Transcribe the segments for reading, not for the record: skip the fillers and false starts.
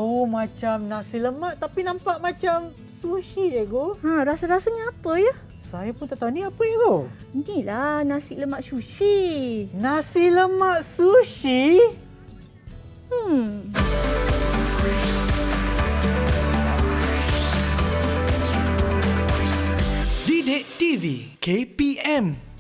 bau macam nasi lemak tapi nampak macam sushi, Ego. Rasa-rasanya apa ya? Saya pun tak tahu. Ni apa, Ego? Inilah nasi lemak sushi. Nasi lemak sushi? Didik TV KPM.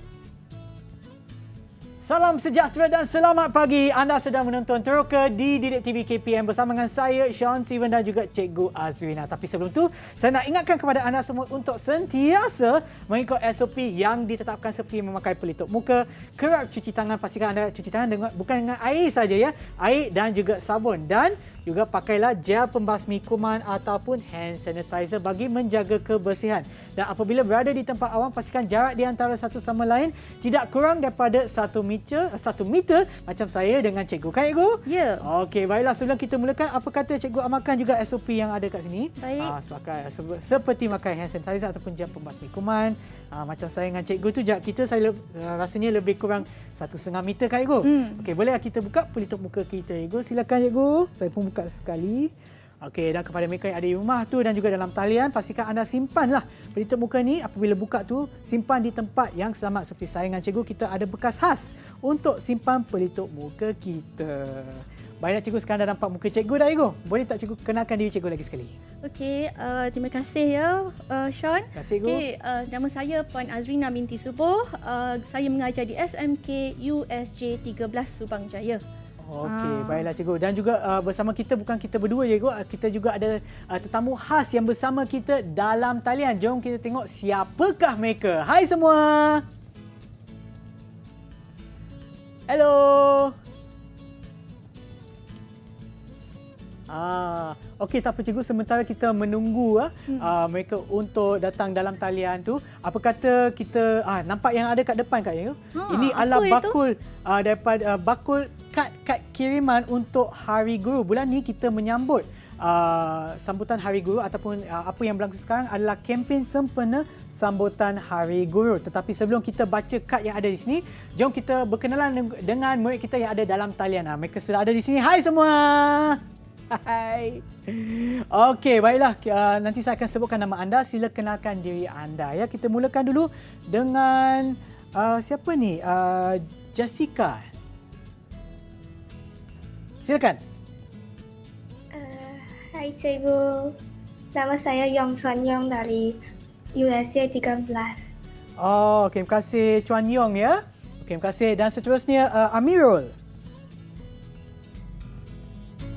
Salam sejahtera dan selamat pagi. Anda sedang menonton Teroka di Didik TV KPM bersama dengan saya, Sean Steven dan juga Cikgu Azrina. Tapi sebelum tu, saya nak ingatkan kepada anda semua untuk sentiasa mengikut SOP yang ditetapkan seperti memakai pelitup muka, kerap cuci tangan, pastikan anda cuci tangan bukan dengan air saja ya, air dan juga sabun, dan juga pakailah gel pembasmi kuman ataupun hand sanitizer bagi menjaga kebersihan. Dan apabila berada di tempat awam, pastikan jarak di antara satu sama lain tidak kurang daripada 1 meter macam saya dengan cikgu. Kan, Cikgu? Ya. Okey, baiklah. Sebelum kita mulakan, apa kata cikgu amalkan juga SOP yang ada kat sini? Baik. Seperti makan hand sanitizer ataupun gel pembasmi kuman. Macam saya dengan cikgu tu, jarak kita rasanya lebih kurang 1,5 meter, kan, Cikgu? Okey, boleh kita buka pelitup muka kita, Cikgu? Silakan, Cikgu. Saya pun buka sekali. Okey, dan kepada mereka yang ada di rumah tu dan juga dalam talian, pastikan anda simpanlah pelitup muka ni. Apabila buka tu, simpan di tempat yang selamat. Seperti saya dengan cikgu, kita ada bekas khas untuk simpan pelitup muka kita. Baiklah, cikgu, sekarang dah nampak muka cikgu dah, cikgu. Boleh tak cikgu kenalkan diri cikgu lagi sekali? Okey, terima kasih ya, Sean. Terima kasih, cikgu. Okey, nama saya Puan Azrina binti Subuh. Saya mengajar di SMK USJ 13 Subang Jaya. Okey, baiklah, cikgu. Dan juga bersama kita, bukan kita berdua, cikgu. Kita juga ada tetamu khas yang bersama kita dalam talian. Jom kita tengok siapakah mereka. Hai semua. Hello. Okey, tak apa, cikgu. Sementara kita menunggu mereka untuk datang dalam talian tu, apa kata kita nampak yang ada kat depan, Kak, cikgu? Ini adalah bakul daripada bakul kad kiriman untuk Hari Guru. Bulan ni kita menyambut sambutan Hari Guru ataupun apa yang berlaku sekarang adalah kempen sempena sambutan Hari Guru. Tetapi sebelum kita baca kad yang ada di sini, jom kita berkenalan dengan murid kita yang ada dalam talian. Mereka sudah ada di sini. Hai semua. Hai. Okey, baiklah. Nanti saya akan sebutkan nama anda. Sila kenalkan diri anda. Ya, kita mulakan dulu dengan siapa ni? Jessica. Silakan. Hai cikgu, nama saya Yong Chuan Yong dari USJ 13. Terima kasih Chuan Yong ya. Terima kasih. Dan seterusnya Amirul.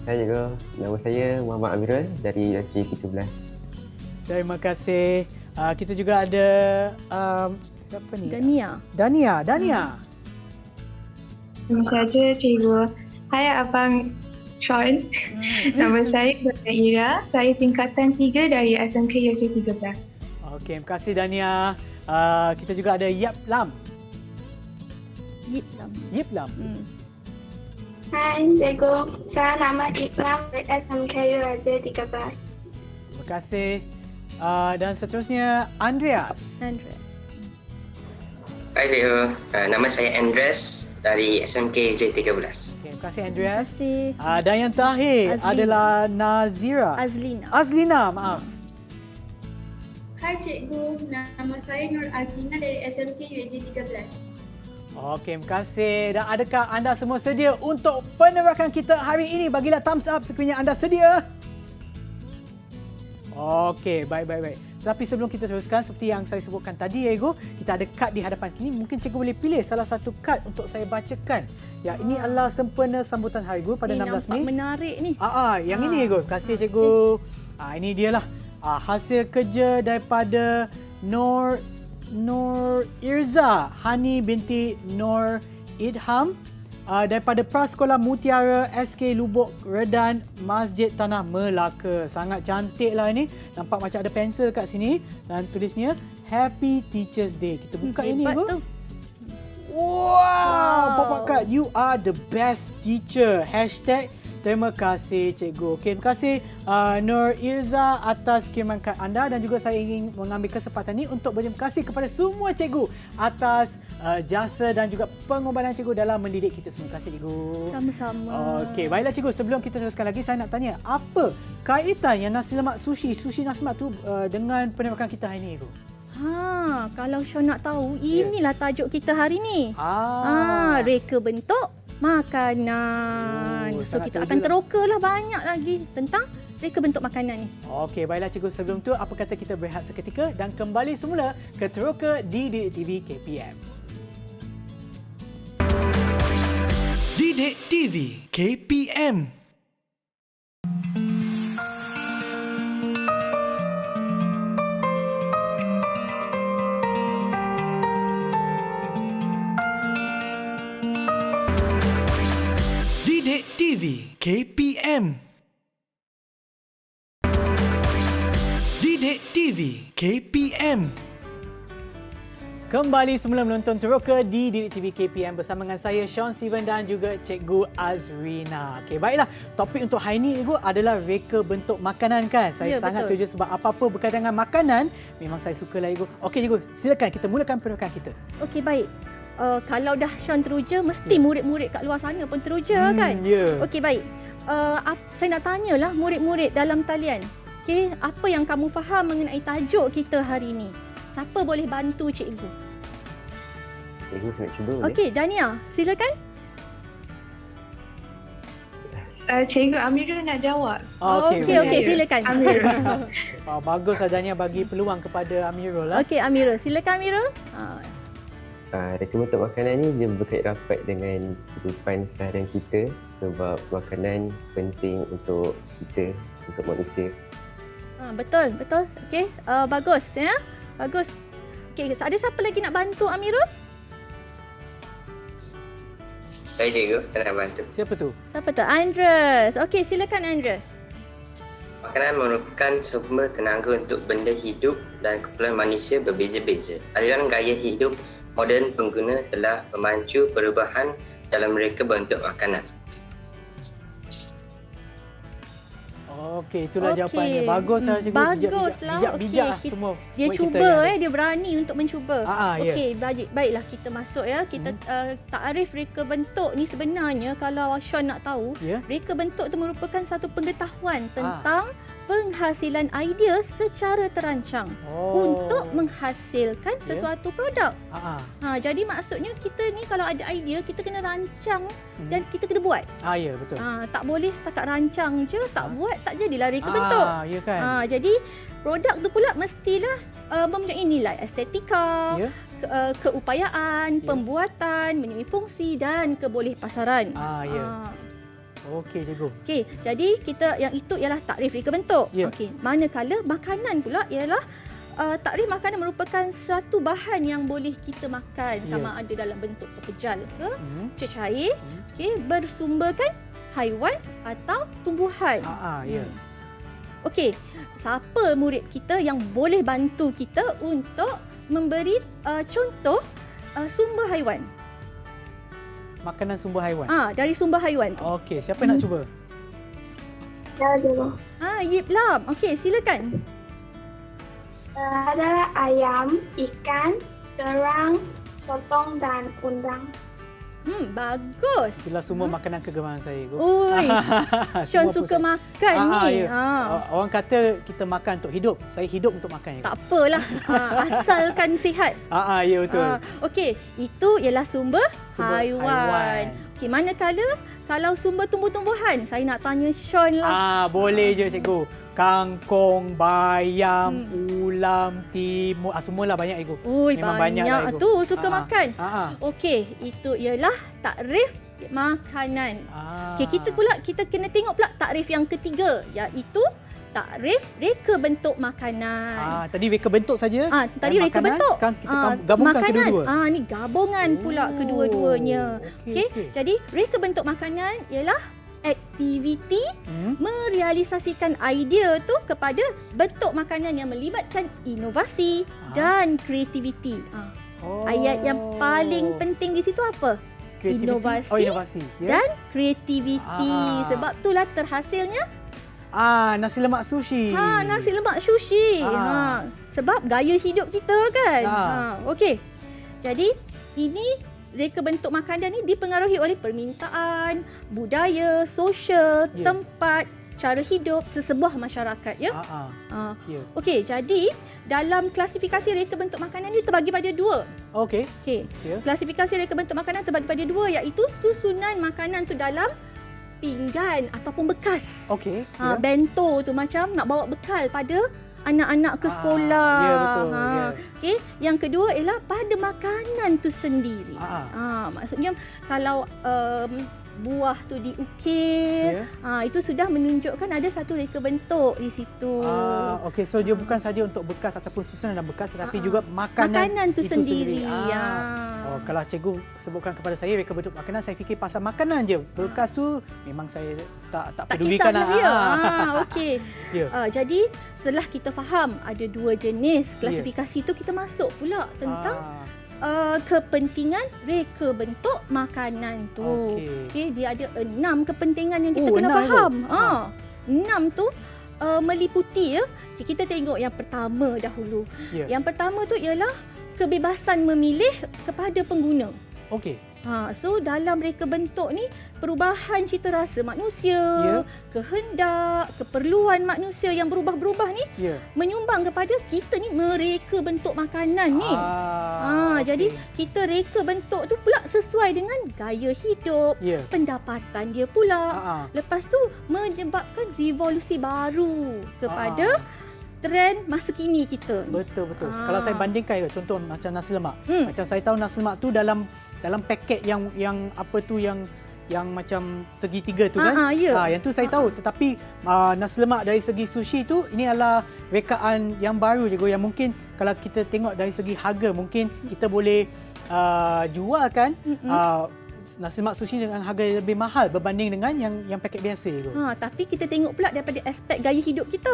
Hai cikgu, nama saya Muhammad Amirul dari USJ 13. Terima kasih. Kita juga ada siapa ni? Dania. Nama saya cikgu. Hai Abang Sean. Nama saya Ira. Saya tingkatan 3 dari SMK USJ 13. Okey, terima kasih Dania. Kita juga ada Yip Lam. Hai cikgu, saya nama Ikram dari SMK USJ 13. Terima kasih. Dan seterusnya Andreas. Hai cikgu, nama saya Andreas dari SMK USJ 13. Terima kasih Andreas. Terima kasih. Dan yang terakhir Azlina. adalah Nazira. Azlina, maaf. Hai cikgu, nama saya Nur Azlina dari SMK USJ 13. Okey, terima kasih. Dan adakah anda semua sedia untuk penerakan kita hari ini? Bagilah thumbs up sekiranya anda sedia. Okey, baik. Tapi sebelum kita teruskan, seperti yang saya sebutkan tadi, Ego, kita ada kad di hadapan kini. Mungkin cikgu boleh pilih salah satu kad untuk saya bacakan. Ya, ini adalah sempena sambutan Hari Guru pada 16 Mei. Nampak menarik ni. Yang ini, Ego. Terima kasih, cikgu. Ini dialah hasil kerja daripada Nur Irza Hani binti Nur Idham daripada Prasekolah Mutiara SK Lubuk Redan Masjid Tanah Melaka. Sangat cantiklah ini. Nampak macam ada pensel kat sini dan tulisnya Happy Teachers Day. Kita buka ini, Bu. Wow, Bapak Kak, you are the best teacher. Terima kasih Cikgu. Okey, terima kasih Nur Irza atas kiriman kad anda dan juga saya ingin mengambil kesempatan ini untuk berterima kasih kepada semua cikgu atas jasa dan juga pengorbanan cikgu dalam mendidik kita semua. Terima kasih Cikgu. Sama-sama. Okey, baiklah Cikgu, sebelum kita teruskan lagi saya nak tanya, apa kaitannya nasi lemak sushi nasi lemak tu dengan penerbangan kita hari ini Cikgu? Kalau Sean nak tahu, inilah tajuk kita hari ni. Reka bentuk makanan. So kita akan terokalah banyak lagi tentang reka bentuk makanan ni. Okey, baiklah Cikgu. Sebelum tu, apa kata kita berehat seketika dan kembali semula ke Teroka di Didik TV KPM. Didik TV KPM. Didik TV KPM. Didik TV KPM. Kembali semula menonton Teroka di Didik TV KPM bersama dengan saya Sean Steven dan juga Cikgu Azrina. Okey, baiklah. Topik untuk hari ini Cikgu adalah reka bentuk makanan kan. Saya sangat setuju sebab apa-apa berkaitan dengan makanan memang saya sukalah Cikgu. Okey Cikgu, silakan kita mulakan penerokan kita. Okey, baik. Kalau dah Sean teruja, mesti murid-murid kat luar sana pun teruja kan? Ya. Okey, baik. Saya nak tanyalah murid-murid dalam talian. Okey, apa yang kamu faham mengenai tajuk kita hari ini? Siapa boleh bantu cikgu? Cikgu nak cuba boleh? Okey, Dania, silakan. Cikgu Amirul nak jawab. Okey, silakan. Amirul. Bagus adanya bagi peluang kepada Amirul lah. Okey, Amirul. Silakan Amirul. Reka bentuk makanan ni dia berkait rapat dengan kehidupan seharian kita sebab makanan penting untuk kita, untuk manusia. Betul. Okey, bagus ya. Bagus. Okey, ada siapa lagi nak bantu Amirul? Saya cikgu, saya nak bantu. Siapa tu? Siapa tu? Andres. Okey, silakan Andres. Makanan merupakan sumber tenaga untuk benda hidup dan kumpulan manusia berbeza-beza. Aliran gaya hidup moden pengguna telah memacu perubahan dalam reka bentuk makanan. Okey, itulah jawapannya. Baguslah Cikgu. Baguslah. Bijak Okey, semua. dia cuba dia berani untuk mencuba. Ya. Okey, baiklah kita masuk ya. Kita takrif reka bentuk ni sebenarnya kalau Sean nak tahu, reka bentuk tu merupakan satu pengetahuan tentang penghasilan idea secara terancang untuk menghasilkan sesuatu produk. Jadi maksudnya kita ni kalau ada idea, kita kena rancang dan kita kena buat. Ya, betul. Tak boleh setakat rancang je, tak buat, tak jadilah reka bentuk. Ya kan? Jadi produk tu pula mestilah mempunyai nilai estetika, keupayaan, pembuatan, mempunyai fungsi dan kebolehpasaran. Okey Cikgu. Okey, jadi kita yang itu ialah takrif reka bentuk. Okey, manakala makanan pula ialah takrif makanan merupakan satu bahan yang boleh kita makan sama ada dalam bentuk pepejal ke, cecair, bersumberkan haiwan atau tumbuhan. Okey, siapa murid kita yang boleh bantu kita untuk memberi contoh sumber haiwan? Makanan sumber haiwan. Dari sumber haiwan tu. Okey, siapa nak cuba? Saya dulu. Yip Lam. Okey, silakan. Ada ayam, ikan, kerang, sotong dan udang. Bagus. Itulah semua makanan kegemaran saya. Oi, Sean suka makan ni. Orang kata kita makan untuk hidup. Saya hidup untuk makan. Tak apalah. Asalkan sihat. Ya betul. Okey, itu ialah sumber haiwan. Okey, manakala kalau sumber tumbuh-tumbuhan, saya nak tanya Sean lah. Boleh je cikgu. Kangkung, bayam, ulam, timun, semualah banyak cikgu. Memang banyak lah, tu suka makan. Okey, itu ialah takrif makanan. Okey, kita kena tengok pula takrif yang ketiga, iaitu takrif reka bentuk makanan. Tadi reka bentuk saja. Tadi reka bentuk. Sekarang kita gabungkan makanan. kedua-dua. Ni gabungan pula kedua-duanya. Okey, jadi reka bentuk makanan ialah aktiviti merealisasikan idea tu kepada bentuk makanan yang melibatkan inovasi dan kreativiti. Ayat yang paling penting di situ apa? inovasi dan kreativiti. Sebab itulah terhasilnya nasi lemak sushi. Nasi lemak sushi. Sebab gaya hidup kita kan. Okey. Jadi ini reka bentuk makanan ni dipengaruhi oleh permintaan, budaya, sosial, tempat, cara hidup sesebuah masyarakat ya. Okey, jadi dalam klasifikasi reka bentuk makanan ni terbagi pada dua. Okey. Klasifikasi reka bentuk makanan terbagi pada dua, iaitu susunan makanan tu dalam pinggan ataupun bekas. Okey. Bento tu macam nak bawa bekal pada anak-anak ke sekolah. Ya, betul. Okey, yang kedua ialah pada makanan tu sendiri. Maksudnya kalau buah tu diukir, itu sudah menunjukkan ada satu reka bentuk di situ. Okey, so dia bukan saja untuk bekas ataupun susunan dan bekas, tetapi juga makanan tu itu sendiri. Kalau cikgu sebutkan kepada saya reka bentuk makanan, saya fikir pasal makanan je. Bekas tu memang saya tak pedulikan. Okey. Jadi setelah kita faham ada dua jenis klasifikasi tu, kita masuk pula tentang kepentingan reka bentuk makanan tu. Okey, dia ada 6 kepentingan yang kita kena faham. 6 tu meliputi kita tengok yang pertama dahulu. Yang pertama tu ialah kebebasan memilih kepada pengguna. Okey. So dalam reka bentuk ni, perubahan cita rasa manusia, kehendak, keperluan manusia yang berubah-berubah ni menyumbang kepada kita ni mereka bentuk makanan ni. Jadi kita reka bentuk tu pula sesuai dengan gaya hidup, pendapatan dia pula. Lepas tu menyebabkan revolusi baru kepada trend masa kini kita. Betul. Kalau saya bandingkan contoh macam nasi lemak. Macam saya tahu nasi lemak tu dalam paket yang apa tu yang macam segitiga tu kan. Yang tu saya tahu, tetapi nasi lemak dari segi sushi tu ini adalah rekaan yang baru je, yang mungkin kalau kita tengok dari segi harga mungkin kita boleh jualkan nasi lemak sushi dengan harga yang lebih mahal berbanding dengan yang paket biasa je. Tapi kita tengok pula daripada aspek gaya hidup kita.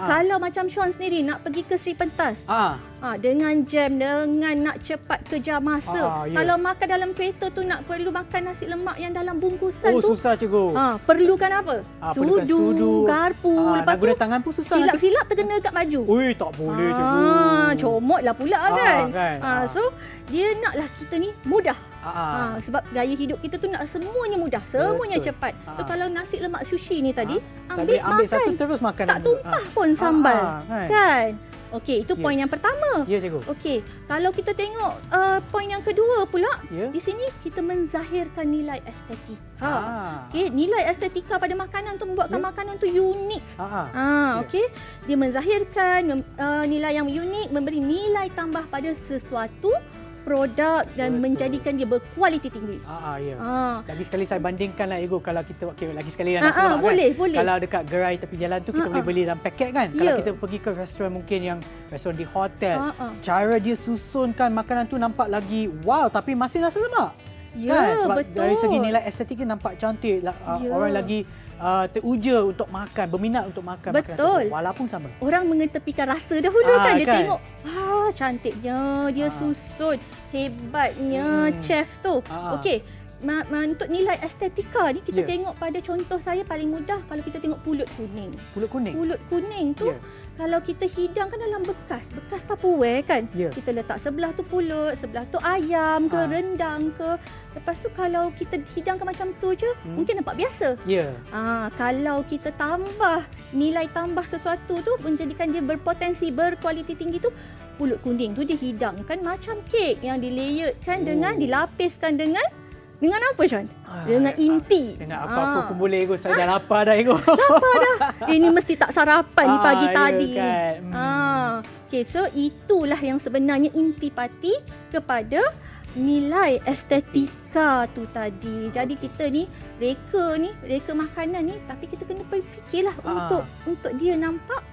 Kalau macam Sean sendiri nak pergi ke Sri Pentas, dengan jam, dengan nak cepat kejar masa. Kalau makan dalam kereta tu nak perlu makan nasi lemak yang dalam bungkusan tu. Susah cikgu. Perlukan apa? Sudu, garpu. Lepas tu guna tangan pun susah. Silap-silap terkena kat baju. Tak boleh cikgu. Comotlah pula kan. So dia naklah kita ni mudah. Sebab gaya hidup kita tu nak semuanya mudah, semuanya cepat. So kalau nasi lemak sushi ni tadi, ambil makan satu terus makan. Tak tumpah pun sambal. Kan? Okey, itu poin yang pertama. Ya, cikgu. Okey, kalau kita tengok poin yang kedua pula, di sini kita menzahirkan nilai estetika. Okey, nilai estetika pada makanan tu membuatkan makanan tu unik. Okey, dia menzahirkan nilai yang unik, memberi nilai tambah pada sesuatu produk dan menjadikan dia berkualiti tinggi. Lagi sekali saya bandingkanlah Ego, kalau kita lagi sekali nasi lemak boleh. Kalau dekat gerai tepi jalan tu kita boleh beli dalam paket kan. Kalau kita pergi ke restoran, mungkin yang restoran di hotel, cara dia susunkan makanan tu nampak lagi wow, tapi masih nasi lemak. Kan? Sebab betul. Dari segi nilai estetiknya nampak cantik. Orang lagi teruja untuk makan, berminat untuk makan makanan tersebut, walaupun sama. Orang mengetepikan rasa dahulu kan. Dia tengok, cantiknya dia susun, hebatnya chef tu. Okey, untuk nilai estetika ni kita tengok pada contoh saya paling mudah, kalau kita tengok pulut kuning. Pulut kuning tu kalau kita hidang kan dalam bekas Tupperware kan. Kita letak sebelah tu pulut, sebelah tu ayam ke rendang ke. Lepas tu kalau kita hidangkan macam tu je, mungkin nampak biasa. Kalau kita tambah nilai tambah sesuatu tu menjadikan dia berpotensi berkualiti tinggi tu, pulut kuning tu dihidangkan macam kek yang dilayerkan dengan dilapiskan dengan apa Sean? Dengan inti. Dengan apa-apa pun boleh Ego. Saya dah lapar dah Ego. Lapar dah. Ini mesti tak sarapan ni pagi tadi. Kan. Okay, so itulah yang sebenarnya intipati kepada nilai estetika tu tadi. Jadi kita ni reka makanan ni, tapi kita kena fikirlah untuk dia nampak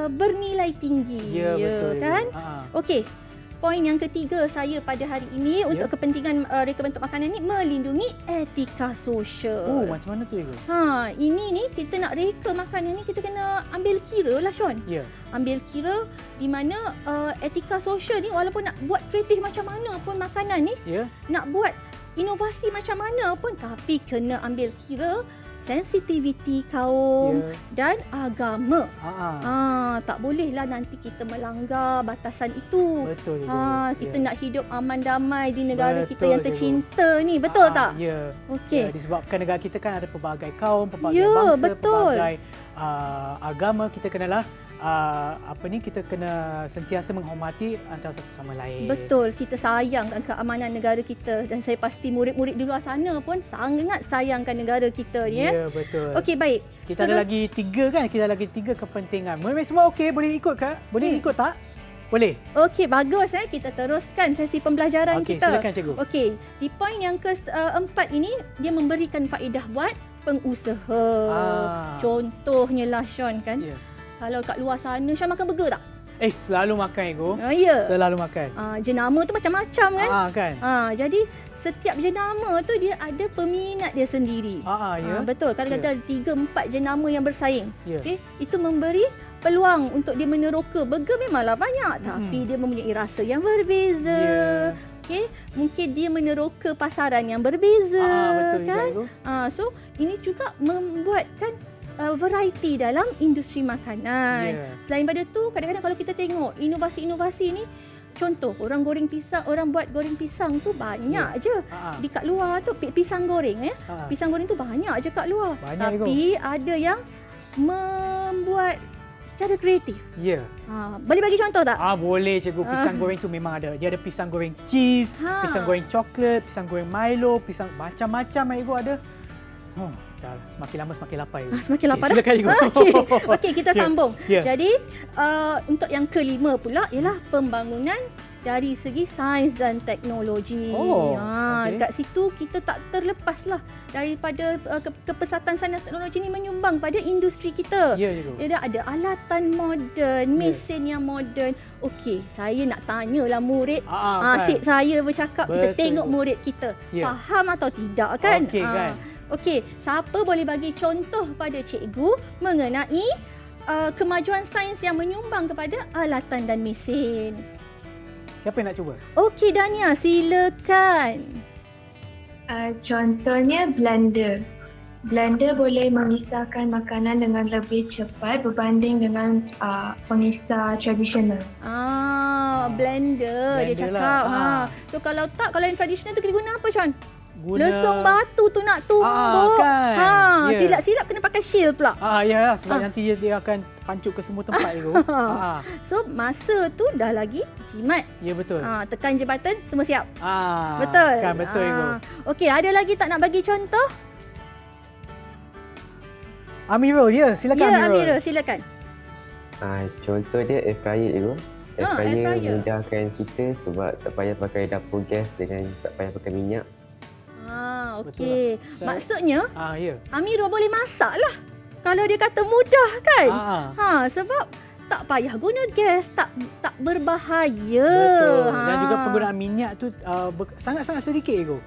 bernilai tinggi. Ya, betul kan? Okey. Poin yang ketiga saya pada hari ini untuk kepentingan reka bentuk makanan ni, melindungi etika sosial. Macam mana tu Ego? Ini ni kita nak reka makanan ni, kita kena ambil kira lah Sean. Ambil kira di mana etika sosial ni, walaupun nak buat kreatif macam mana pun makanan ni, nak buat inovasi macam mana pun, tapi kena ambil kira sensitiviti kaum dan agama. Tak bolehlah nanti kita melanggar batasan itu. Betul. Kita nak hidup aman damai di negara kita yang tercinta ni. Betul tak? Ya. Okey. Disebabkan negara kita kan ada pelbagai kaum, pelbagai bangsa, pelbagai agama. Kita kenalah kita kena sentiasa menghormati antara satu sama lain. Betul, kita sayangkan keamanan negara kita dan saya pasti murid-murid di luar sana pun sangat sayangkan negara kita ni. Ya, betul. Okey, baik. Kita ada lagi 3 kan? Kita ada lagi 3 kepentingan. Murid semua okey, boleh ikut ke? Boleh ikut tak? Boleh. Okey, bagus kita teruskan sesi pembelajaran kita. Okey, silakan cikgu. Okey, di poin yang keempat ini dia memberikan faedah buat pengusaha. Contohnya lah Sean kan. Kalau kat luar sana, Sean makan burger tak? Selalu makan, Ego. Ya. Selalu makan. Jenama tu macam-macam kan? Kan. Jadi, setiap jenama tu dia ada peminat dia sendiri. Ya. Betul. Kadang-kadang 3-4 jenama yang bersaing. Ya. Okay? Itu memberi peluang untuk dia meneroka. Burger memanglah banyak, tapi dia mempunyai rasa yang berbeza. Okay? Mungkin dia meneroka pasaran yang berbeza. Betul kan? juga, So, ini juga membuatkan variety dalam industri makanan. Selain pada tu, kadang-kadang kalau kita tengok inovasi-inovasi ni, contoh orang goreng pisang, orang buat goreng pisang tu banyak je. Di kat luar tu pisang goreng Pisang goreng tu banyak je kat luar. Tapi ada yang membuat secara kreatif. Boleh bagi contoh tak? Boleh cikgu. Pisang goreng tu memang ada. Dia ada pisang goreng cheese, pisang goreng coklat, pisang goreng Milo, pisang macam-macam Ego ada. Semakin lama semakin lapar. Semakin lapar. Silakan cikgu. Okey, kita sambung. Jadi, untuk yang kelima pula ialah pembangunan dari segi sains dan teknologi. Kat situ kita tak terlepaslah daripada kepesatan sains dan teknologi ni menyumbang pada industri kita. Dia ada alatan moden, mesin yang moden. Okey, saya nak tanyalah murid. Asyik saya bercakap, kita tengok murid kita. Faham atau tidak kan? Okey, siapa boleh bagi contoh pada cikgu mengenai kemajuan sains yang menyumbang kepada alatan dan mesin? Siapa yang nak cuba? Okey, Dania, silakan. Contohnya blender. Blender boleh memisahkan makanan dengan lebih cepat berbanding dengan pengisar tradisional. Blender dia cakap. So kalau yang tradisional tu kita guna apa, Sean? Lesung batu tu nak tumbuk. Silap-silap kena pakai shield pula. Sebab nanti dia akan pancuk ke semua tempat itu. So masa tu dah lagi jimat. Ya, betul. Tekan je button, semua siap. Betul. Kan, betul Ibu. Okey, ada lagi tak nak bagi contoh? Amirul, silakan Amirul. Amirul, silakan. Contoh dia air fryer Ibu. Air fryer fryer. mudahkan kita sebab tak payah pakai dapur gas dengan tak payah pakai minyak. Okey. Maksudnya, Amirul boleh masak lah. Kalau dia kata mudah kan? Sebab tak payah guna gas, tak berbahaya. Betul. Dan juga penggunaan minyak tu sangat-sangat sedikit Ego.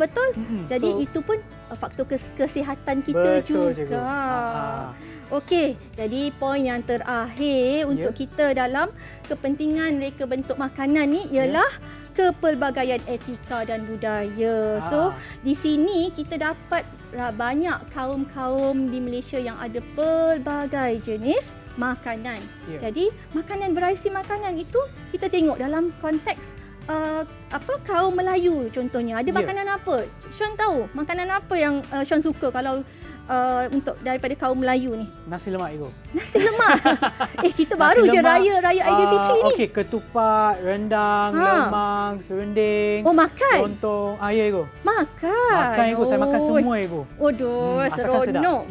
Betul. Jadi itu pun faktor kesihatan kita juga. Okey, jadi poin yang terakhir untuk kita dalam kepentingan reka bentuk makanan ni ialah kepelbagaian etika dan budaya. So, di sini kita dapat banyak kaum-kaum di Malaysia yang ada pelbagai jenis makanan. Jadi, variasi makanan itu kita tengok dalam konteks kaum Melayu contohnya. Ada makanan apa? Sean tahu makanan apa yang Sean suka kalau untuk daripada kaum Melayu ni? Nasi lemak Ibu. Nasi lemak. Kita baru je raya Aidilfitri ni. Okey, ketupat, rendang, lemang, serunding. Makan. Lontong. Ya Ibu. Makan Ibu, saya makan semua Ibu. Seronok.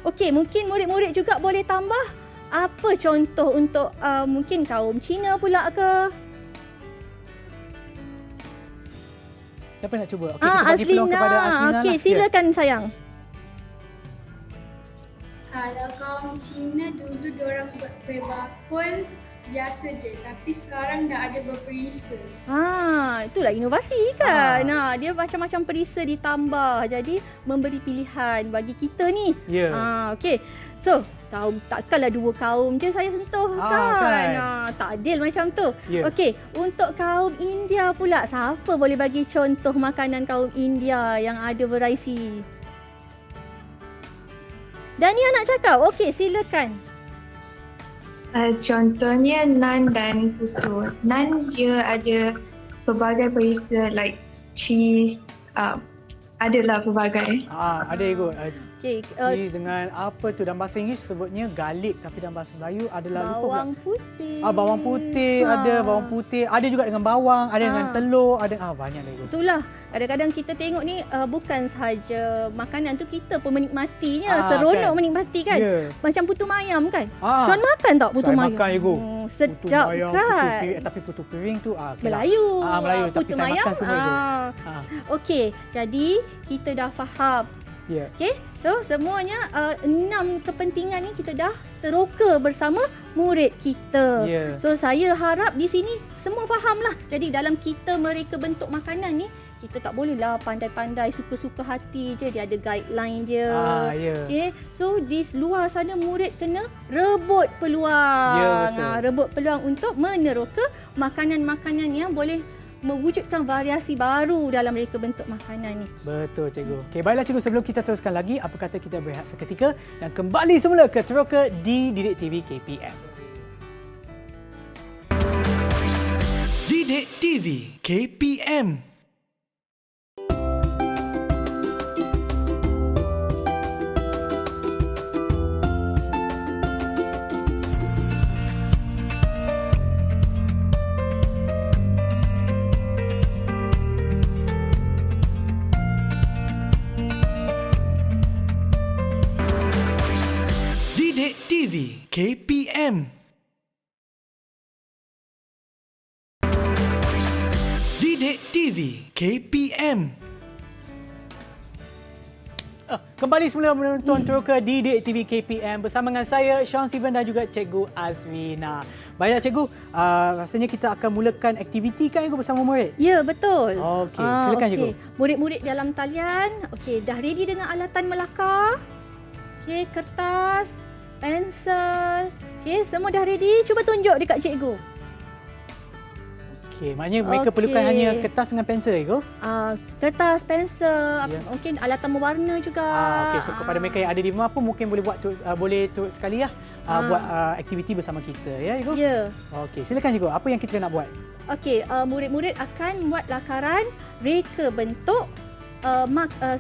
Okey, mungkin murid-murid juga boleh tambah apa contoh untuk mungkin kaum Cina pula ke? Siapa nak cuba? Okey, kita bagi peluang kepada Azlina. Okey, silakan sayang. Kalau kaum Cina dulu diorang buat kuih bakul biasa je, tapi sekarang dah ada berperisa. Itulah inovasi kan. Dia macam-macam perisa ditambah, jadi memberi pilihan bagi kita ni. Okey. So, kaum, takkanlah 2 kaum je saya sentuh kan. Tak adil macam tu. Okey, untuk kaum India pula, siapa boleh bagi contoh makanan kaum India yang ada variasi? Dania nak cakap? Okey, silakan. Contohnya naan dan putu. Naan dia ada pelbagai perisa like cheese, adalah pelbagai. Ada ikut. Okey, cheese dengan apa tu, dalam bahasa Inggeris sebutnya garlic, tapi dalam bahasa Melayu adalah bawang putih. Bawang putih ada, bawang putih. Ada juga dengan bawang, ada dengan telur, ada banyak lagi. Itulah. Kadang-kadang kita tengok ni bukan sahaja makanan tu, kita pun menikmatinya, seronok kan? Menikmati kan. Macam putu mayam kan. Sean makan tak putu mayam? Makan je. Sedap putu mayam, kan. Tapi putu piring tu Melayu. Melayu tapi putu saya mayam, makan semua itu. Okey, jadi kita dah faham. Okey, so semuanya 6 kepentingan ni kita dah teroka bersama murid kita. So saya harap di sini semua fahamlah. Jadi dalam kita mereka bentuk makanan ni, kita tak bolehlah pandai-pandai suka-suka hati je, dia ada guideline dia. Okey, so di luar sana murid kena rebut peluang. Rebut peluang untuk meneroka makanan-makanan yang boleh mewujudkan variasi baru dalam reka bentuk makanan ni. Betul cikgu. Okey, baiklah cikgu, sebelum kita teruskan lagi, apa kata kita berehat seketika dan kembali semula ke Teroka di Didik TV KPM. Didik TV KPM. Didik TV KPM. Didik TV KPM. Kembali semula menonton Teroka Didik TV KPM bersama dengan saya Sean Steven dan juga Cikgu Azrina. Baiklah cikgu, rasanya kita akan mulakan aktiviti kan cikgu bersama murid? Ya, betul. Okey, silakan cikgu. Murid-murid dalam talian, okey, dah ready dengan alatan melakar? Okey, kertas, pensel. Okey, semua dah ready? Cuba tunjuk dekat cikgu. Okey, maknanya mereka perlukan hanya kertas dengan pensel ke? Kertas, pensel, mungkin alatan mewarna juga. Okey, so kepada mereka yang ada di rumah pun mungkin boleh buat boleh turut sekali lah buat aktiviti bersama kita ya, cikgu. Ya. Okey, silakan cikgu. Apa yang kita nak buat? Okey, murid-murid akan buat lakaran reka bentuk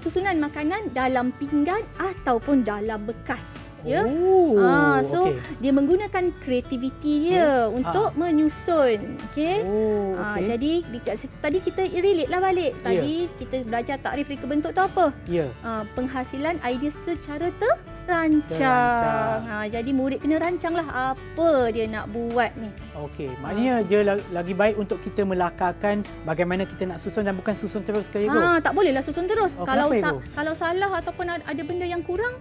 susunan makanan dalam pinggan ataupun dalam bekas. Ya. So dia menggunakan kreativiti dia untuk menyusun. Okey. Jadi tadi kita relate lah balik. Tadi kita belajar takrif reka bentuk tu apa? Penghasilan idea secara terancang. Jadi murid kena rancanglah apa dia nak buat ni. Okey, maknanya dia lagi baik untuk kita melakarkan bagaimana kita nak susun dan bukan susun terus ke cikgu? Tak bolehlah susun terus. Kalau salah ataupun ada benda yang kurang,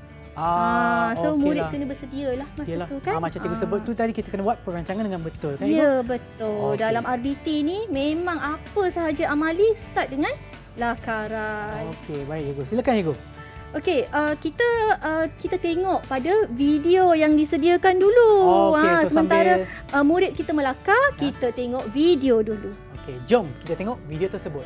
so murid kena bersedialah masa tu kan. Macam cikgu sebut tu tadi, kita kena buat perancangan dengan betul kan? Ya, betul. Dalam RDT ni memang apa sahaja amali start dengan lakaran. Okey, baik cikgu. Silakan cikgu. Okey, kita tengok pada video yang disediakan dulu. So sementara murid kita melakar, kita tengok video dulu. Okey, jom kita tengok video tersebut.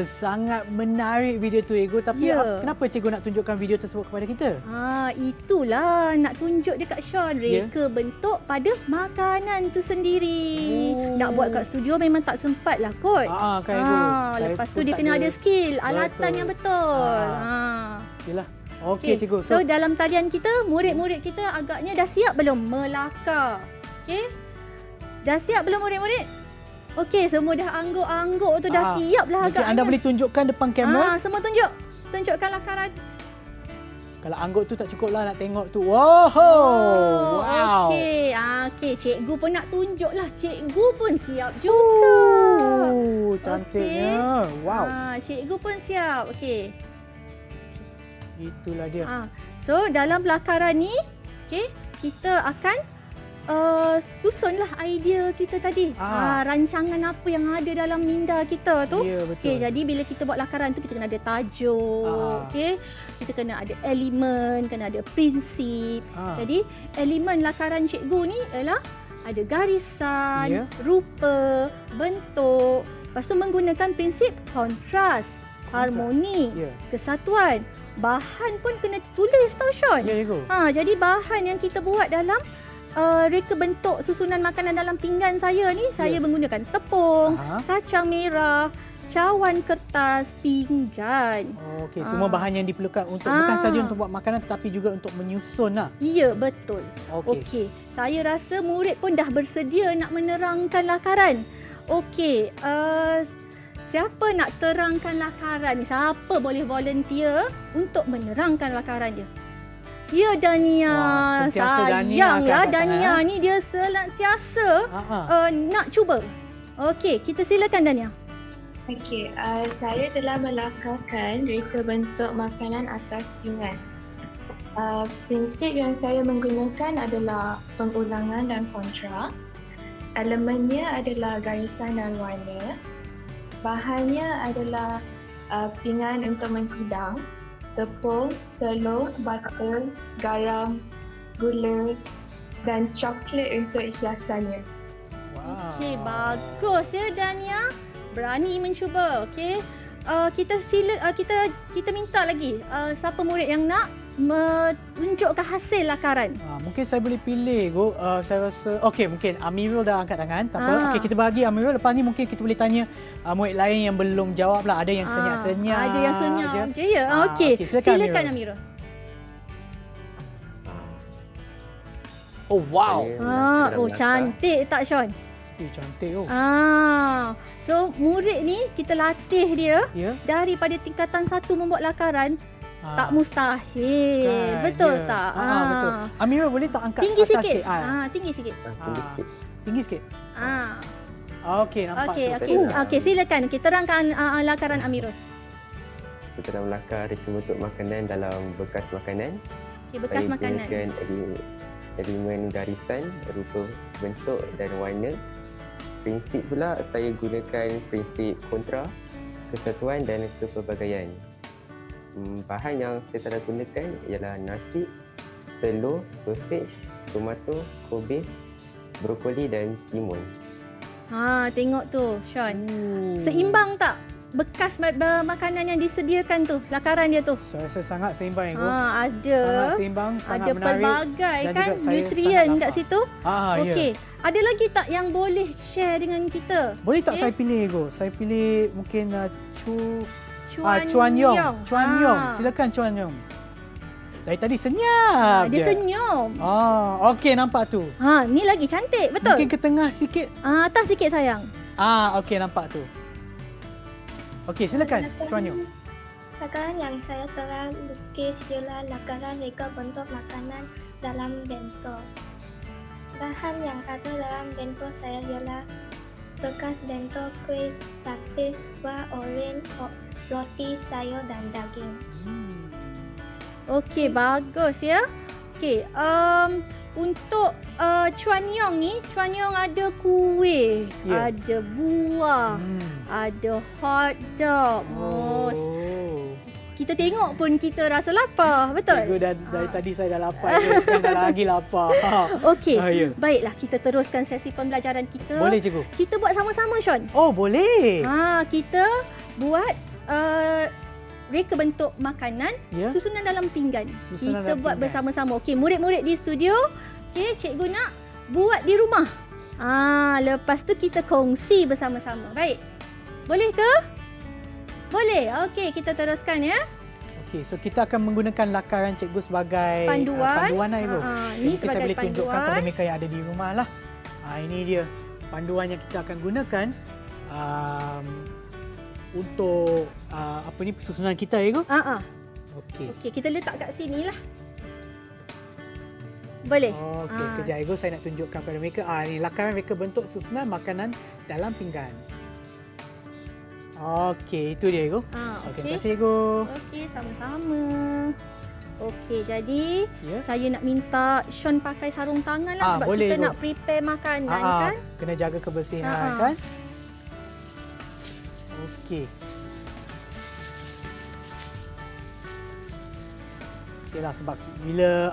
sangat menarik video tu Ego. Tapi Ya. kenapa cikgu nak tunjukkan video tersebut kepada kita? Itulah nak tunjuk dekat Sean reka bentuk pada makanan tu sendiri. Nak buat kat studio memang tak sempat lah kot. Kan Ego. Lepas tu dia kena ada skill, alatan yang betul. Yalah. Okey cikgu. So dalam talian kita, murid-murid kita agaknya dah siap belum melakar? Okey. Dah siap belum murid-murid? Okey, semua dah angguk-angguk tu dah siap lah agaknya. Mungkin anda boleh tunjukkan depan kamera. Semua tunjuk. Tunjukkan lakaran. Kalau angguk tu tak cukup lah nak tengok tu. Wow. Okey. Okey, cikgu pun nak tunjuk lah. Cikgu pun siap juga. Cantiknya. Wow. Cikgu pun siap. Okey. Itulah dia. So, dalam lakaran ni, okey, kita akan susunlah idea kita tadi. Rancangan apa yang ada dalam minda kita tu. Ya, betul. Okey, jadi bila kita buat lakaran tu kita kena ada tajuk, okey. Kita kena ada elemen, kena ada prinsip. Jadi, elemen lakaran cikgu ni ialah ada garisan, rupa, bentuk. Lepas tu menggunakan prinsip kontras, harmoni, kesatuan. Bahan pun kena tulis tau Sean. Ya, cikgu. Jadi bahan yang kita buat dalam reka bentuk susunan makanan dalam pinggan saya ni, saya menggunakan tepung, kacang merah, cawan kertas, pinggan. Okey, semua bahan yang diperlukan untuk bukan saja untuk buat makanan tetapi juga untuk menyusun lah. Ya, betul. Okey. Saya rasa murid pun dah bersedia nak menerangkan lakaran. Okey, siapa nak terangkan lakaran ni? Siapa boleh volunteer untuk menerangkan lakaran dia? Ya, Dania. Sayanglah Dania ni dia sentiasa nak cuba. Okey, kita silakan Dania. Okey, saya telah melakarkan reka bentuk makanan atas pinggan. Prinsip yang saya menggunakan adalah pengulangan dan kontra. Elemennya adalah garisan dan warna. Bahannya adalah pinggan untuk menghidang, tepung, telur, butter, garam, gula dan coklat untuk hiasannya. Okey, bagus ya Dania. Berani mencuba. Okey. Kita minta lagi siapa murid yang nak menunjukkan hasil lakaran. Mungkin saya boleh pilih. Saya rasa mungkin Amirul dah angkat tangan. Tak apa. Okey, kita bagi Amirul. Lepas ni mungkin kita boleh tanya murid lain yang belum jawab lah. Ada yang senyap-senyap. Ada yang senyap je ya. Okey. Silakan Amirul. Oh wow. Cantik tak Sean? Cantik So murid ni kita latih dia daripada tingkatan 1 membuat lakaran. Tak mustahil. Kan, betul tak? Betul. Amirul boleh tak angkat tinggi atas sikit? Tinggi sikit. Tinggi sikit. Okey, nampak tu. Okey, silakan kita terangkan lakaran Amirul. Kita dah melakar reka bentuk makanan dalam bekas makanan. Okey, bekas makanan. Saya gunakan elemen garisan, rupa, bentuk dan warna. Prinsip pula saya gunakan prinsip kontra, kesatuan dan kepelbagaian. Bahan yang saya telah gunakan ialah nasi, telur, sausage, tomato, kubis, brokoli dan timun. Tengok tu Sean. Seimbang tak bekas makanan yang disediakan tu, lakaran dia tu? Saya rasa sangat seimbang. Ada. Sangat seimbang, sangat ada menarik. Ada pelbagai kan nutrien kat situ. Okey. Ada lagi tak yang boleh share dengan kita? Boleh tak saya pilih Saya pilih mungkin Chuan Yong. Chuan Yong. Silakan Chuan Yong. Dari tadi senyap dia senyum. Okey, nampak tu. Ni lagi cantik, betul? Mungkin ke tengah sikit. Atas sikit sayang. Okey, nampak tu. Okey, silakan Chuan Yong. Lakaran yang saya telah lukis ialah lakaran reka bentuk makanan dalam bento. Bahan yang ada dalam bento saya ialah bekas bento, kuih, tapis, buah oren, roti, sayur dan daging. Okey, bagus ya. Okey, untuk Chuan Yong ni, Chuan Yong ada kuih, ada buah, ada hot dog. Kita tengok pun kita rasa lapar, betul? Cikgu dari tadi saya dah lapar, sekarang dah lagi lapar. Okey, baiklah kita teruskan sesi pembelajaran kita. Boleh cikgu? Kita buat sama-sama Sean. Oh, boleh. Kita buat reka bentuk makanan, susunan dalam pinggan. Susunan Kita dalam buat pinggan. bersama-sama. Okey, murid-murid di studio, okey, cikgu nak buat di rumah. Lepas tu kita kongsi bersama-sama. Baik. Boleh ke? Boleh. Okey, kita teruskan ya. Okey, so kita akan menggunakan lakaran cikgu sebagai panduan lah, Ibu. Ini Mungkin saya boleh tunjukkan panduan. kepada mereka yang ada di rumah lah. Ini dia panduan yang kita akan gunakan untuk susunan kita, Ibu. Okey. Okey, kita letak kat sini lah. Boleh. Okey, kejap Ibu, saya nak tunjukkan kepada mereka. Ini lakaran reka bentuk susunan makanan dalam pinggan. Okey, itu dia, Ibu. Okey, terima kasih, Ibu. Okey, sama-sama. Okey, jadi saya nak minta Sean pakai sarung tangan lah sebab boleh, kita Ibu. nak prepare makanan kan. Kena jaga kebersihan kan. Okey. Okeylah, sebab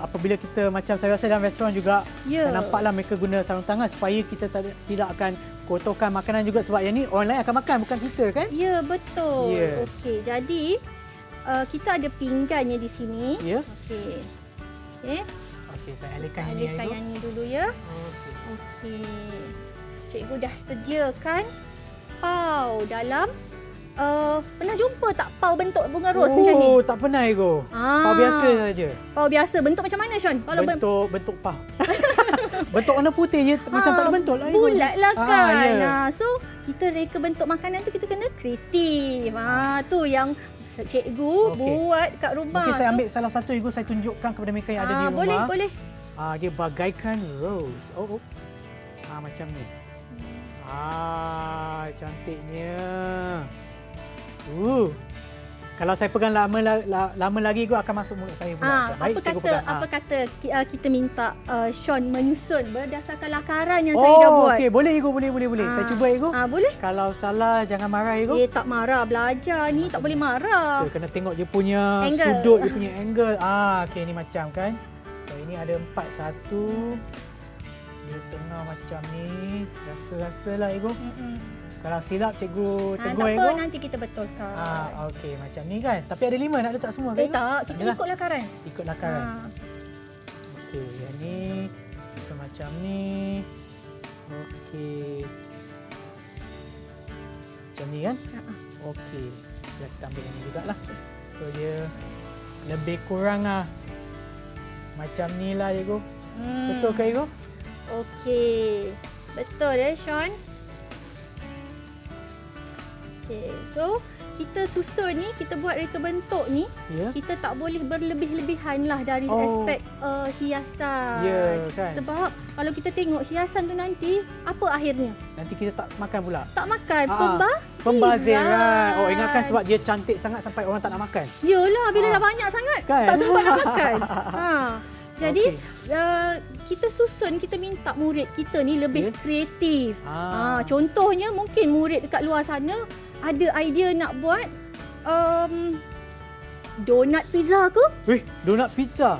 apabila kita macam saya rasa dalam restoran juga nampaklah mereka guna sarung tangan supaya kita tidak akan kotorkan makanan juga, sebab yang ni orang lain akan makan, bukan kita kan? Ya, betul. Ya. Okey, jadi kita ada pinggannya di sini. Ya. Okey. Okey, saya alihkan yang ni dulu ya. Okey. Cikgu dah sediakan pau dalam pernah jumpa tak pau bentuk bunga ros macam ni? Oh, tak pernah, Ibu. Pau biasa saja. Pau biasa. Bentuk macam mana, Sean? Kalau bentuk pau. Bentuk warna putih je, macam tak ada bentuk lah. Bulat lah kan. So, kita reka bentuk makanan tu kita kena kreatif. Tu yang cikgu buat kat rumah. Mungkin saya ambil salah satu, Ibu, saya tunjukkan kepada mereka yang ada di rumah. Boleh. Dia bagaikan rose. Macam ni. Cantiknya. Kalau saya pegang lama lagi, Ibu, akan masuk mulut saya pula. Baik, cikgu pegang. Apa kata kita minta Sean menyusun berdasarkan lakaran yang saya dah buat? Okey, boleh, Ibu, boleh. Saya cuba, Ibu. Boleh. Kalau salah, jangan marah, Ibu. Tak marah. Belajar ni tak boleh marah. Kena tengok dia punya sudut, dia punya angle. Okey, ni macam kan. So, ini ada 4. 1. Dia tengah macam ni. Rasa-rasalah, Ibu. Kalau silap, cikgu tegur, Ibu. Tak apa, nanti kita betulkan. Okey, macam ni kan. Tapi ada 5, nak letak semua kan, Ibu? Tak, kita ikut lakaran. Ikut lakaran. Okey, yang ni semacam ni. Okey. Macam ni kan? Okey. Kita ambil yang ni jugalah. So, dia lebih kurang macam ni lah, Cikgu. Betul ke, Cikgu? Okey. Betul Sean? Okey, so kita susun ni, kita buat reka bentuk ni, kita tak boleh berlebih-lebihan lah dari aspek hiasan. Kan? Sebab kalau kita tengok hiasan tu nanti, apa akhirnya? Nanti kita tak makan pula. Tak makan, pembaziran. Ingatkan sebab dia cantik sangat sampai orang tak nak makan. Yalah, bila dah banyak sangat, kan? Tak sempat nak makan. Jadi, kita susun, kita minta murid kita ni lebih kreatif. Contohnya, mungkin murid dekat luar sana ada idea nak buat donat pizza ke? Donat pizza?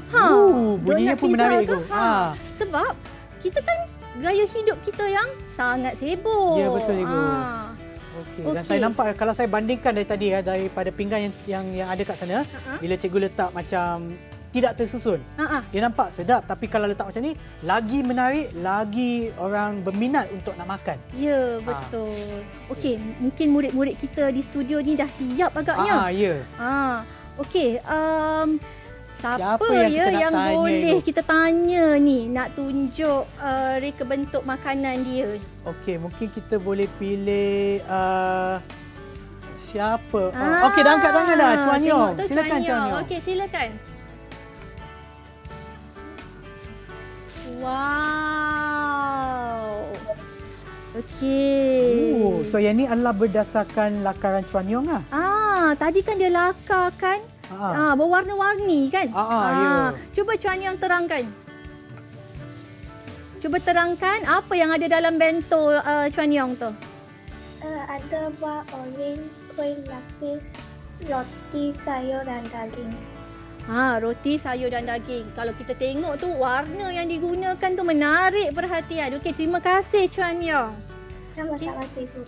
Bunyinya pun menarik tu. Sebab kita kan gaya hidup kita yang sangat sibuk. Ya, betul, Ibu. Okey. Dan saya nampak, kalau saya bandingkan dari tadi, daripada pinggan yang ada kat sana, bila cikgu letak macam tidak tersusun, dia nampak sedap. Tapi kalau letak macam ni, lagi menarik, lagi orang berminat untuk nak makan. Ya, betul. Okey, mungkin murid-murid kita di studio ni dah siap agaknya. Ya. Okey, siapa yang boleh kita tanya ni nak tunjuk reka bentuk makanan dia? Okey, mungkin kita boleh pilih siapa? Okey, dah angkat tangan dah, Chuan Yong. Silakan, Chuan Yong. Okey, silakan. Wow. Okey. So yang ni adalah berdasarkan lakaran Chuan Yong lah. Tadi kan dia lakarkan berwarna-warni kan? Ya. Cuba Chuan Yong terangkan. Cuba terangkan apa yang ada dalam bento Chuan Yong tu. Ada buah orange, kuih lapis, roti, sayur dan daging. Roti, sayur dan daging. Kalau kita tengok tu warna yang digunakan tu menarik perhatian. Okey, terima kasih Chuan Yong. Sama-sama, Cikgu.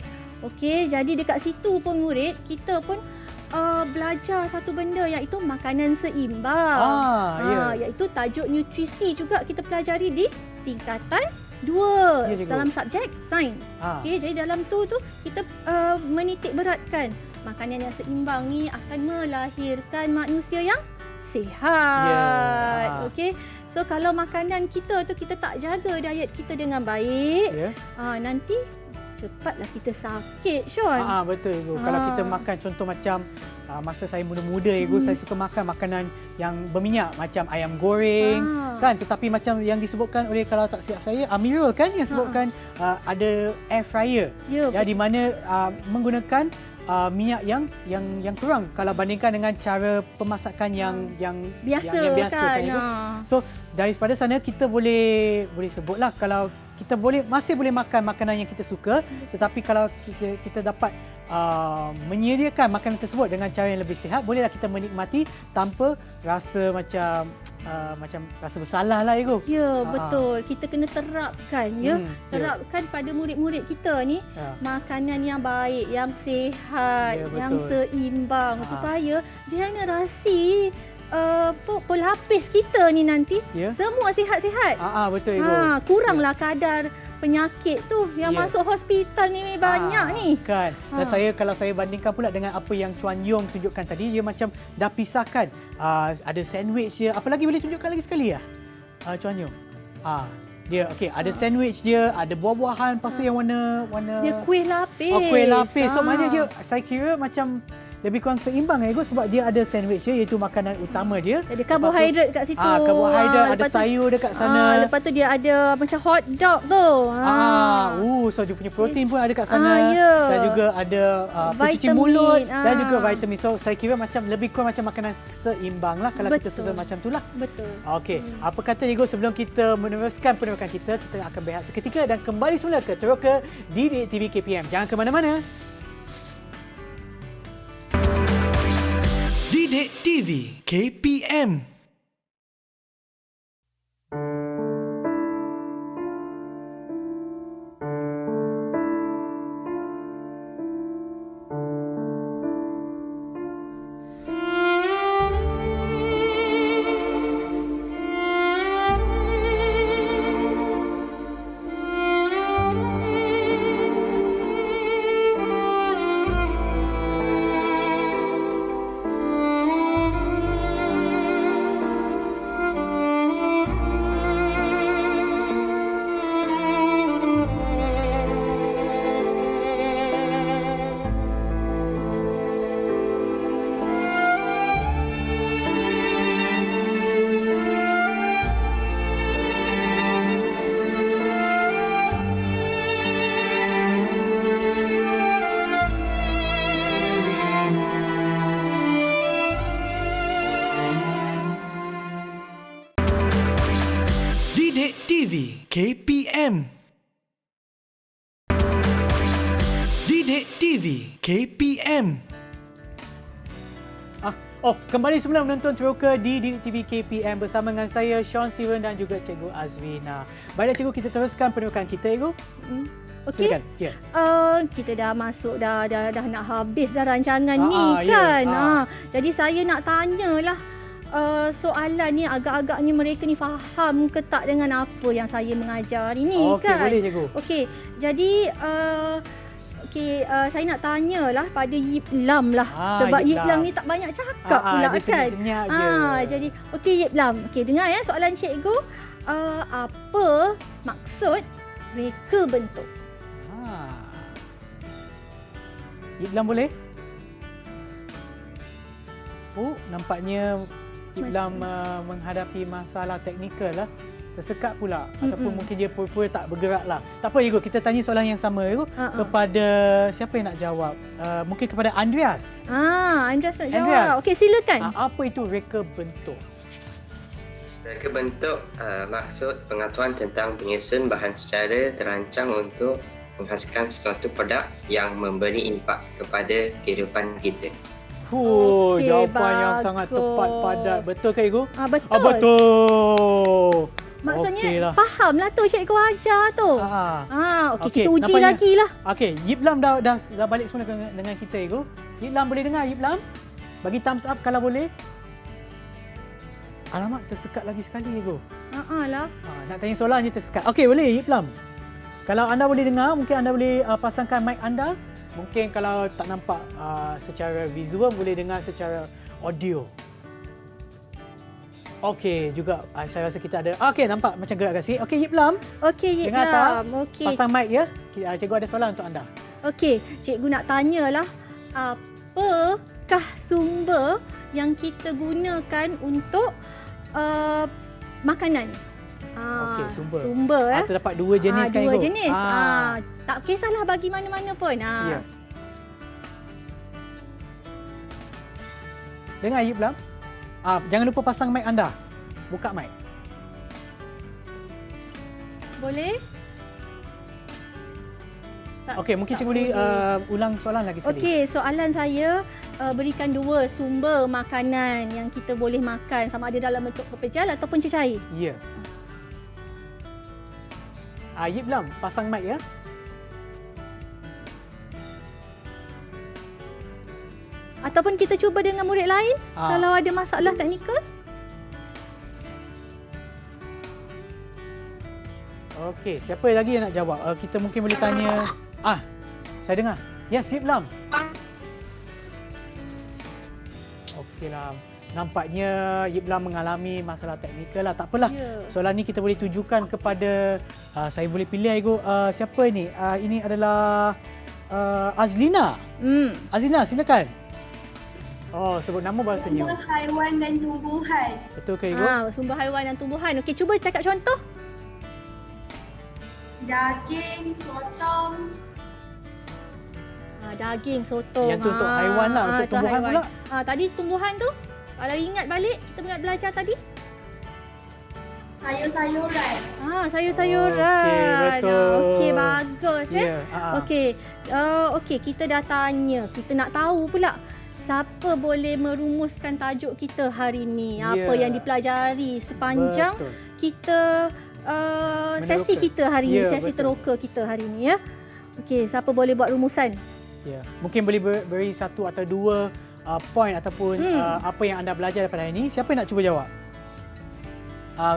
Okey, jadi dekat situ pun murid, kita pun belajar satu benda iaitu makanan seimbang. Iaitu tajuk nutrisi juga kita pelajari di tingkatan 2 dalam subjek sains. Okey, jadi dalam tu kita menitik beratkan makanan yang seimbang ni akan melahirkan manusia yang sihat. Okey. So kalau makanan kita tu kita tak jaga diet kita dengan baik, nanti cepatlah kita sakit, Sean. Betul, Ibu. Kalau kita makan contoh macam masa saya muda-muda, Ibu, saya suka makan makanan yang berminyak macam ayam goreng, kan? Tetapi macam yang disebutkan oleh, kalau tak silap saya, Amirul kan yang sebutkan ada air fryer, di mana menggunakan minyak yang kurang kalau bandingkan dengan cara pemasakan yang biasa kan, Ibu. So daripada sana kita boleh sebutlah, kalau kita masih boleh makan makanan yang kita suka, tetapi kalau kita dapat menyediakan makanan tersebut dengan cara yang lebih sihat, bolehlah kita menikmati tanpa rasa macam rasa bersalah lah, Ibu. Ya, betul. Kita kena terapkan, terapkan pada murid-murid kita ni makanan yang baik, yang sihat, yang seimbang, supaya generasi pelapis kita ni nanti semua sihat-sihat. Betul, Ibu. Kuranglah kadar penyakit tu yang masuk hospital ni banyak ni. Kan. Dan kalau saya bandingkan pula dengan apa yang Chuan Yong tunjukkan tadi, dia macam dah pisahkan. Ada sandwich dia. Apa lagi boleh tunjukkan lagi sekali Chuan Yong? Dia ada sandwich dia, ada buah-buahan, lepas tu yang warna dia kuih lapis. Kuih lapis. So maknanya dia, saya kira macam lebih kurang seimbang, Ego, sebab dia ada sandwich dia, iaitu makanan utama dia. Ada karbohidrat kat situ. Karbohidrat, ada sayur dekat sana. Lepas tu dia ada macam hot dog tu. So dia punya protein pun ada kat sana. Dan juga ada pencuci mulut dan juga vitamin. So saya kira macam lebih kurang macam makanan seimbang lah kalau kita susun macam tu lah. Betul. Okey, apa kata, Ego, sebelum kita meneruskan penerbangan kita akan berehat seketika dan kembali semula ke Teroka Didik TV KPM. Jangan ke mana-mana. Didik TV KPM. Didik TV KPM. Didik TV KPM. Kembali semula menonton Teroka di Didik TV KPM bersama dengan saya, Sean Siren, dan juga Cikgu Azrina. Baiklah, Cikgu, kita teruskan penukaran kita, Cikgu. Okey. Kita dah masuk dah nak habis dah rancangan ni kan. Jadi saya nak tanyalah, soalan ni agak-agaknya mereka ni faham ke tak dengan apa yang saya mengajar hari ni kan? Okey, boleh, Cikgu. Okey. Jadi saya nak tanyalah pada Yip Lam lah. Sebab Yip Lam ni tak banyak cakap pula kan. Jadi okey, Yip Lam. Okey, dengar ya soalan cikgu. Apa maksud reka bentuk? Yip Lam boleh? Nampaknya Yip Lam menghadapi masalah teknikal lah. Tersekat pula. Ataupun mungkin dia pura-pura tak bergerak lah. Tak apa, Igu. Kita tanya soalan yang sama, Igu. Kepada siapa yang nak jawab? Mungkin kepada Andreas. Andreas nak jawab. Okey, silakan. Apa itu reka bentuk? Reka bentuk maksud pengetahuan tentang penyusun bahan secara terancang untuk menghasilkan sesuatu produk yang memberi impak kepada kehidupan kita. Jawapan yang sangat tepat, padat. Betul ke, Igu? Betul. Betul. Maksudnya fahamlah tu cikgu ajar tu. Okey, kita uji nampaknya, lagi lah. Okey, Yiplam dah balik semua dengan kita Ego. Yiplam boleh dengar Yiplam? Bagi thumbs up kalau boleh. Alamak, tersekat lagi sekali Ego. Lah. Nak tanya soalan je tersekat. Okey, boleh Yiplam. Kalau anda boleh dengar, mungkin anda boleh pasangkan mic anda. Mungkin kalau tak nampak secara visual, boleh dengar secara audio. Okey, juga saya rasa kita ada. Okey, nampak macam gerak kat sini. Okey, Yiplam. Okey, Yiplam. Okey. Pasang mic ya. Cikgu ada soalan untuk anda. Okey, cikgu nak tanyalah, apakah sumber yang kita gunakan untuk makanan? Okey, sumber. Sumber terdapat dua jenis kan, Ibu? Dua jenis. Tak kisahlah bagi mana-mana pun. Ya. Dengar Yiplam. Jangan lupa pasang mic anda. Buka mic. Boleh? Okey, mungkin cikgu boleh ulang soalan lagi sekali. Okey, soalan saya berikan dua sumber makanan yang kita boleh makan, sama ada dalam bentuk pepejal ataupun cecair. Ya. Yiplam, pasang mic ya. Ataupun kita cuba dengan murid lain kalau ada masalah teknikal. Okey, siapa lagi yang nak jawab? Kita mungkin boleh tanya. Saya dengar. Yes, Yiplam. Okeylah. Nampaknya Yiplam mengalami masalah teknikal lah. Tak apalah. Soalan ni kita boleh tujukan kepada saya boleh pilih Igo. Siapa ini? Ini adalah Azlina. Azlina, silakan. Sebut nama baru senyum. Sumber haiwan dan tumbuhan. Betul ke Ibu? Sumber haiwan dan tumbuhan. Okey, cuba cakap contoh. Daging, sotong. Daging, sotong. Yang tu untuk haiwan lah. Untuk tumbuhan haiwan pula. Tadi tumbuhan tu, kalau ingat balik, kita belajar tadi. Sayur-sayuran. Sayur-sayuran. Okey, betul. Okey, bagus. Okey. Okey, kita dah tanya. Kita nak tahu pula siapa boleh merumuskan tajuk kita hari ini. Apa yang dipelajari sepanjang kita sesi kita hari ini, sesi teroka kita hari ini ya. Okey, siapa boleh buat rumusan? Ya, mungkin boleh beri satu atau dua point ataupun apa yang anda belajar daripada hari ini. Siapa yang nak cuba jawab?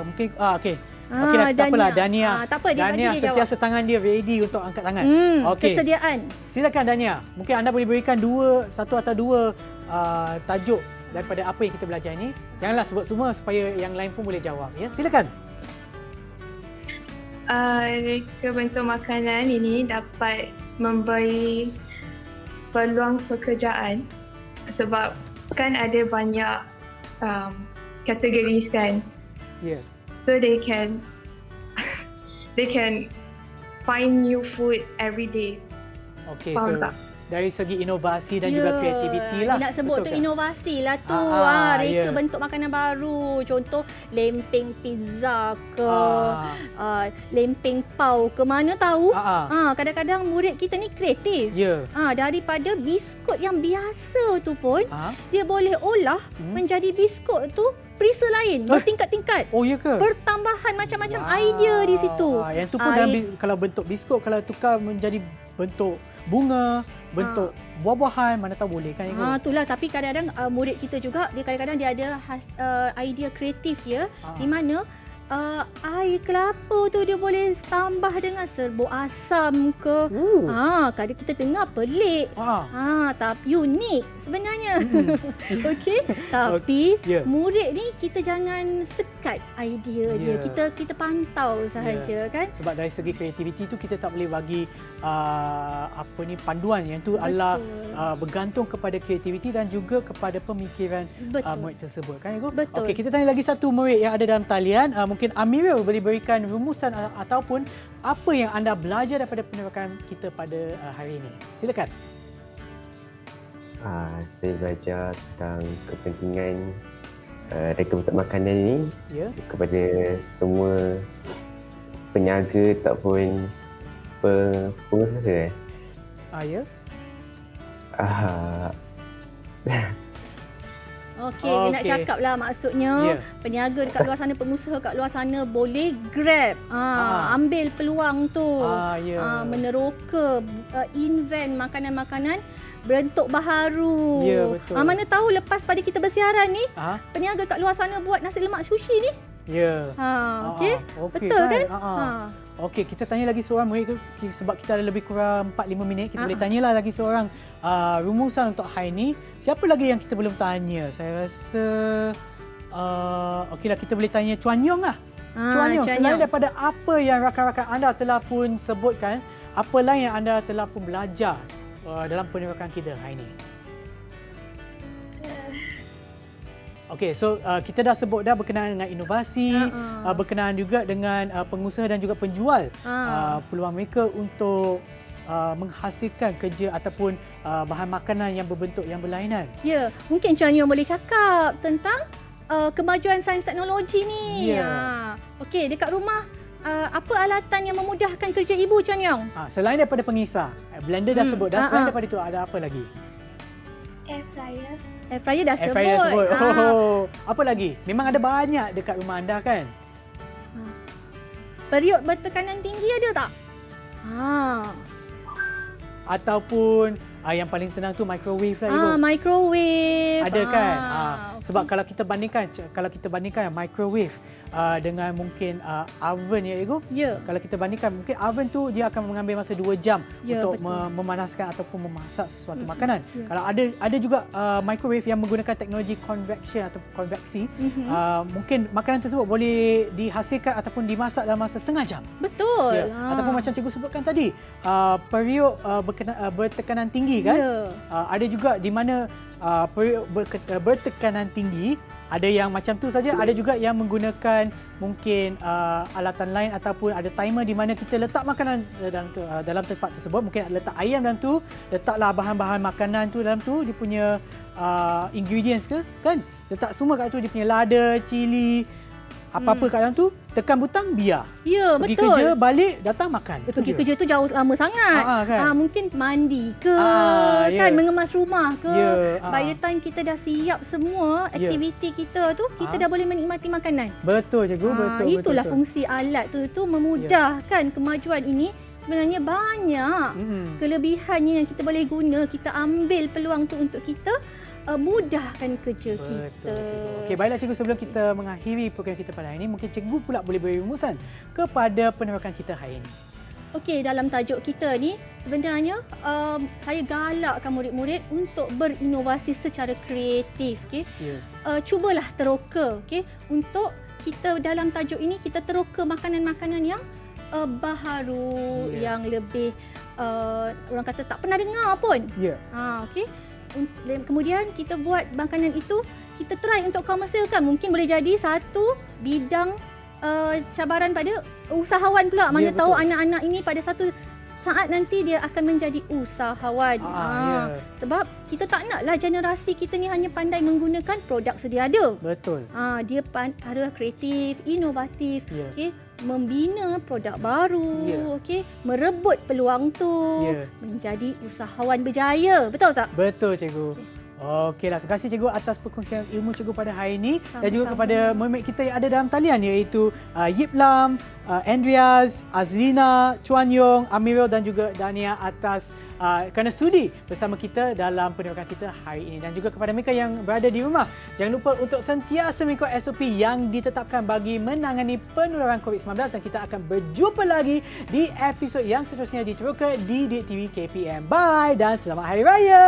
Mungkin okey. Okeylah, tak apalah Dania. Tak apa, Dania sentiasa tangan dia ready untuk angkat tangan. Okey. Kesediaan. Silakan Dania. Mungkin anda boleh berikan satu atau dua tajuk daripada apa yang kita belajar ini. Janganlah sebut semua supaya yang lain pun boleh jawab ya. Silakan. Reka bentuk makanan ini dapat memberi peluang pekerjaan sebab kan ada banyak categories kan. Yeah. So they can find new food every day. Okay, so dari segi inovasi dan juga kreativiti lah. Nak sebut tu inovasi lah tu. Reka bentuk makanan baru. Contoh lempeng pizza ke, lempeng pau ke, mana tahu. Kadang-kadang murid kita ni kreatif. Daripada biskut yang biasa tu pun, dia boleh olah menjadi biskut tu perisa lain, bertingkat-tingkat. Oh, ya ke? Pertambahan macam-macam idea di situ. Yang tu pun kalau bentuk biskut, kalau tukar menjadi bentuk bunga, bentuk buah-buahan, mana tahu boleh kan? Itulah, tapi kadang-kadang murid kita juga, dia kadang-kadang dia ada idea kreatif dia, di mana air kelapa tu dia boleh tambah dengan serbuk asam ke. Kadang kita dengar pelik. Tapi unik sebenarnya. Okey. Tapi murid ni kita jangan sekat idea dia. Kita pantau sahaja kan. Sebab dari segi kreativiti tu kita tak boleh bagi panduan yang tu adalah bergantung kepada kreativiti dan juga kepada pemikiran murid tersebut kan Ibu? Betul. Okey, kita tanya lagi satu murid yang ada dalam talian. Mungkin Amirul boleh berikan rumusan ataupun apa yang anda belajar daripada penerokan kita pada hari ini. Silakan. Saya belajar tentang kepentingan reka bentuk makanan ini kepada semua peniaga ataupun pengusaha. Okey, dia nak cakap lah maksudnya peniaga dekat luar sana, pengusaha kat luar sana boleh grab, ambil peluang tu, meneroka, invent makanan-makanan bentuk baharu. Ya, betul. Mana tahu lepas pada kita bersiaran ni, peniaga kat luar sana buat nasi lemak sushi ni. Ya. Okey. Betul kan? Okey, kita tanya lagi seorang murid sebab kita ada lebih kurang 4-5 minit. Kita boleh tanyalah lagi seorang rumusan untuk hari ni. Siapa lagi yang kita belum tanya? Saya rasa okeylah, kita boleh tanya Chuan Yong lah. Chuan Yong, selain daripada apa yang rakan-rakan anda telah pun sebutkan, apa lain yang anda telah pun belajar dalam penerokan kita hari ini? Okey, so kita dah sebut dah berkenaan dengan inovasi, berkenaan juga dengan pengusaha dan juga penjual, peluang mereka untuk menghasilkan kerja ataupun bahan makanan yang berbentuk yang berlainan. Ya, mungkin Chuan Yong boleh cakap tentang kemajuan sains teknologi ni. Okey, dekat rumah apa alatan yang memudahkan kerja ibu, Chuan Yong? Selain daripada pengisar, blender dah sebut dah. Selain daripada itu ada apa lagi? Air fryer. Air fryer dah sebut. Apa lagi? Memang ada banyak dekat rumah anda kan? Periuk bertekanan tinggi ada tak? Ataupun yang paling senang tu microwave lah, Ibu. Microwave. Ada kan? Sebab kalau kita bandingkan microwave dengan mungkin oven ya, Ibu. Kalau kita bandingkan, mungkin oven tu dia akan mengambil masa 2 jam untuk memanaskan ataupun memasak sesuatu makanan. Kalau ada juga microwave yang menggunakan teknologi convection atau konveksi, mungkin makanan tersebut boleh dihasilkan ataupun dimasak dalam masa setengah jam. Betul. Ataupun macam cikgu sebutkan tadi, periuk bertekanan tinggi kan? Ada juga di mana periuk bertekanan tinggi, ada yang macam tu saja, ada juga yang menggunakan mungkin alatan lain ataupun ada timer di mana kita letak makanan dalam tempat tersebut, mungkin letak ayam dalam tu, letaklah bahan-bahan makanan tu dalam tu, dia punya ingredients ke kan, letak semua kat tu, dia punya lada, cili, apa-apa kat dalam tu, tekan butang biar. Ya, pergi betul. Kerja, balik, datang makan. Pergi kerja tu jauh lama sangat. Kan? Mungkin mandi ke, kan mengemas rumah ke. By the time kita dah siap semua aktiviti kita tu, kita dah boleh menikmati makanan. Betul, cikgu. Betul. Itulah fungsi alat tu memudahkan kemajuan ini. Sebenarnya banyak kelebihannya yang kita boleh guna. Kita ambil peluang tu untuk kita mudahkan kerja kita. Okey, baiklah cikgu, sebelum kita mengakhiri program kita pada hari ini, mungkin cikgu pula boleh beri rumusan kepada penerokan kita hari ini. Okey, dalam tajuk kita ni sebenarnya saya galakkan murid-murid untuk berinovasi secara kreatif. Okay? Cubalah teroka, okay? Untuk kita dalam tajuk ini kita teroka makanan-makanan yang baharu, yang lebih orang kata tak pernah dengar pun. Okey. Kemudian kita buat makanan itu, kita try untuk komersialkan. Mungkin boleh jadi satu bidang cabaran pada usahawan pula. Mana tahu anak-anak ini pada satu saat nanti dia akan menjadi usahawan. Sebab kita tak naklah generasi kita ni hanya pandai menggunakan produk sedia ada. Betul. Dia harus kreatif, inovatif, okey, membina produk baru, okey, merebut peluang tu, menjadi usahawan berjaya. Betul tak? Betul, cikgu. Okeylah, terima kasih cikgu atas perkongsian ilmu cikgu pada hari ini. Dan juga kepada murid kita yang ada dalam talian, iaitu Yip Lam, Andreas, Azlina, Chuan Yong, Amirul dan juga Dania atas kerana sudi bersama kita dalam penerokan kita hari ini. Dan juga kepada mereka yang berada di rumah, jangan lupa untuk sentiasa mengikut SOP yang ditetapkan bagi menangani penularan COVID-19, dan kita akan berjumpa lagi di episod yang seterusnya di Teroka di Didik TV KPM. Bye dan selamat Hari Raya!